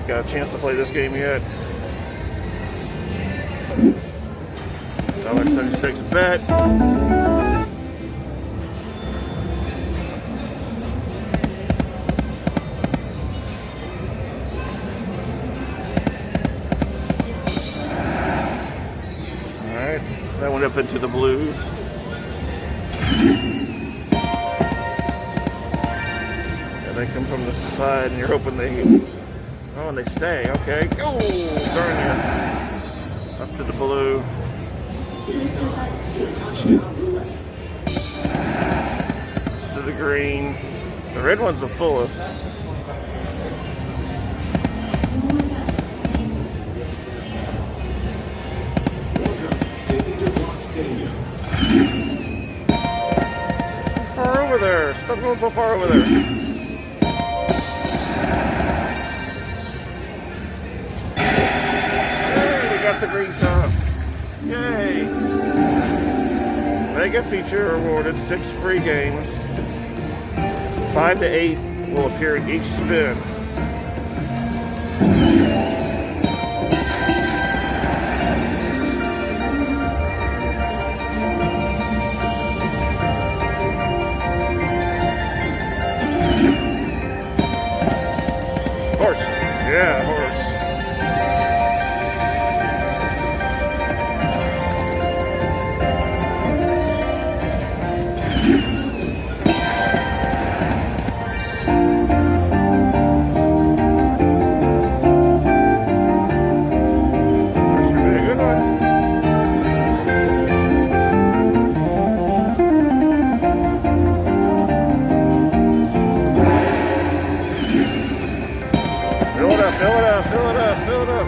got a chance to play this game yet. $1.76 bet. Alright, that went up into the blues. And they come from the side and you're hoping they... Oh, and they stay. Okay. Oh, darn you. Up to the blue. To the green. The red one's the fullest. Far over there. Stop going so far over there. Got the green top. Yay! Mega feature awarded 6 free games. 5 to 8 will appear in each spin. Horse. Yeah, horse. Fill it up.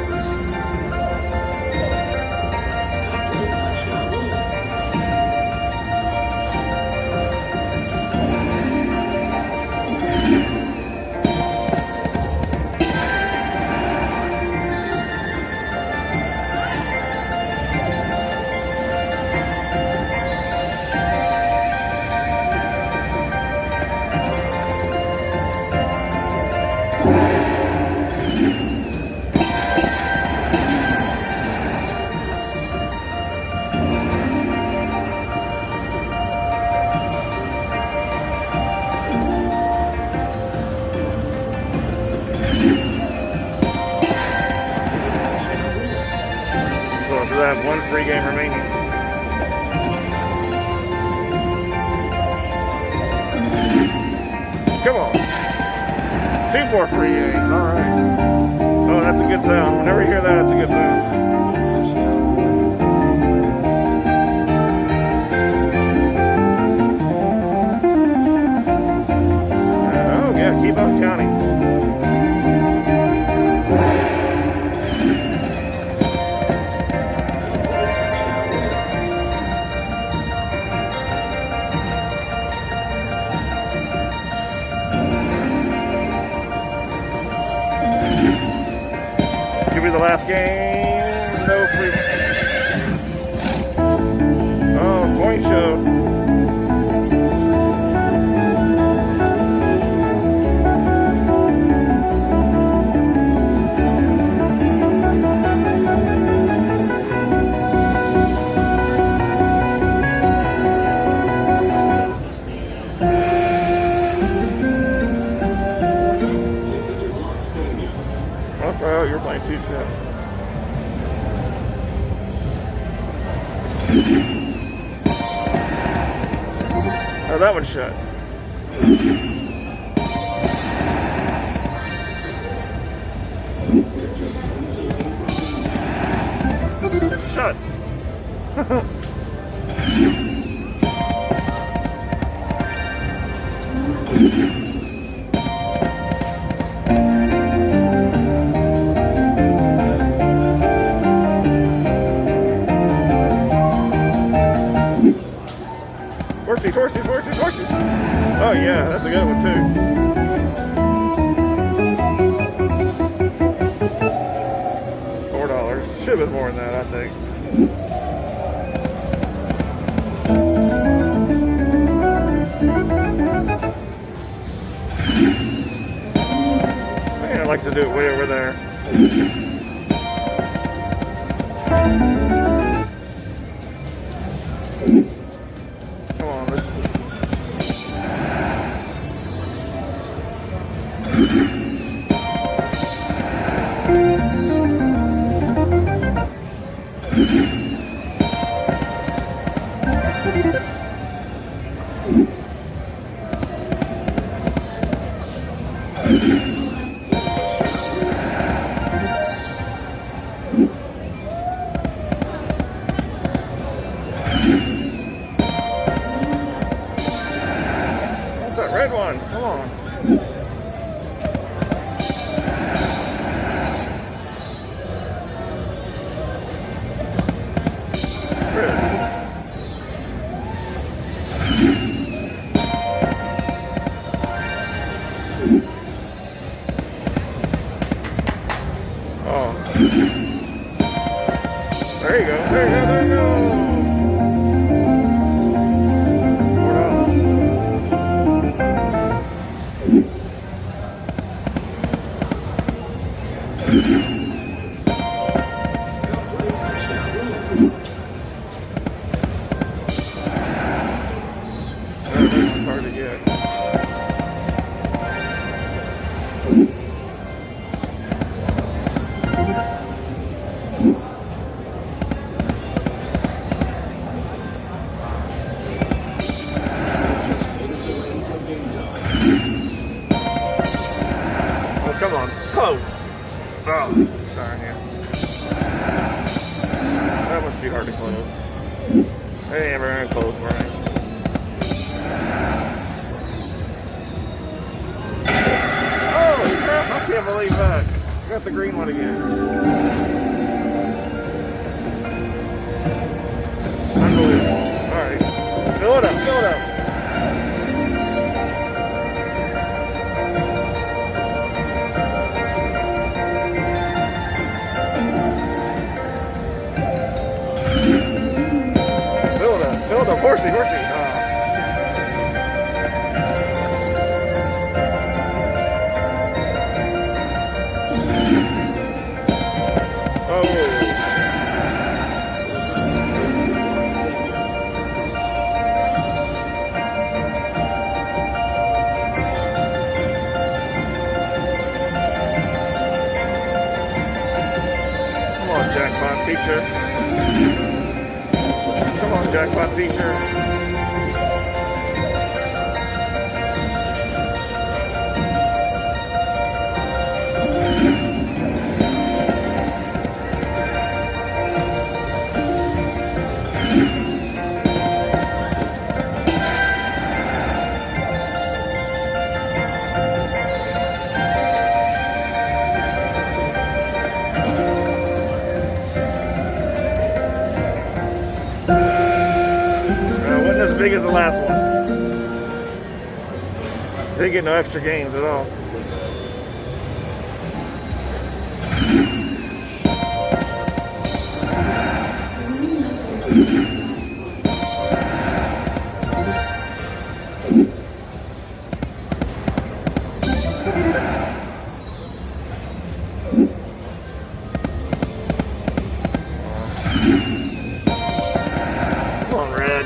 So I have 1 free game remaining. Come on. 2 more free games. Alright. Oh, that's a good sound. Whenever you hear that, it's a good sound. Oh, yeah, keep on counting. The last game, no free. Oh, coin show. Oh, you're playing 2 cents. Oh, that one's shut. Shut. Horses. Oh yeah, that's a good one too. $4. Should have been more than that, I think. Man, I like to do it way over there. Come on, let's. What's that red one? Come on. Oh. There you go. There you go. There you go. It's hard to get. Come on, close. Oh, darn you. That must be hard to close. They ain't ever gonna close, right? Oh, crap, I can't believe that. Got the green one again. Unbelievable. Alright. Fill it up, fill it up. Fill the horsey. Oh. Come on, jackpot feature. Come on, jackpot feature. As big as the last one. Didn't get no extra gains at all. Come on, Red.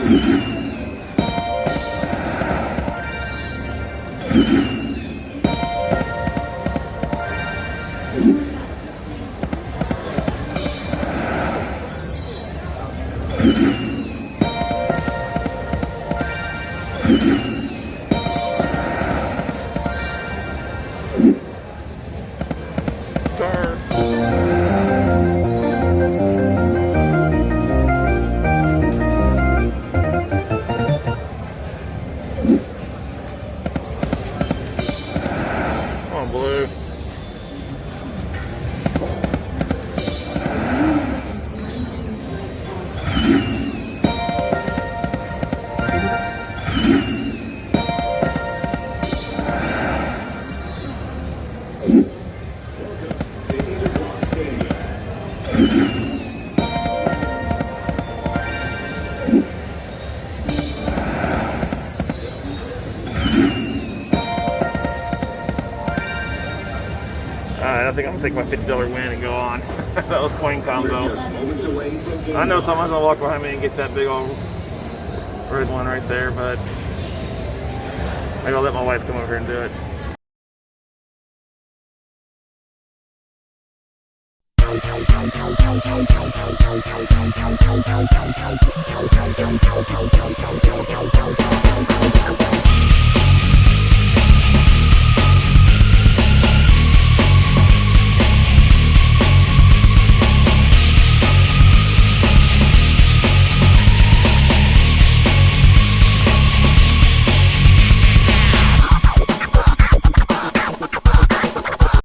Blue. Alright, I think I'm gonna take my $50 win and go on. That was coin combo. I know someone's gonna walk behind me and get that big old red one right there, but maybe I'll let my wife come over here and do it.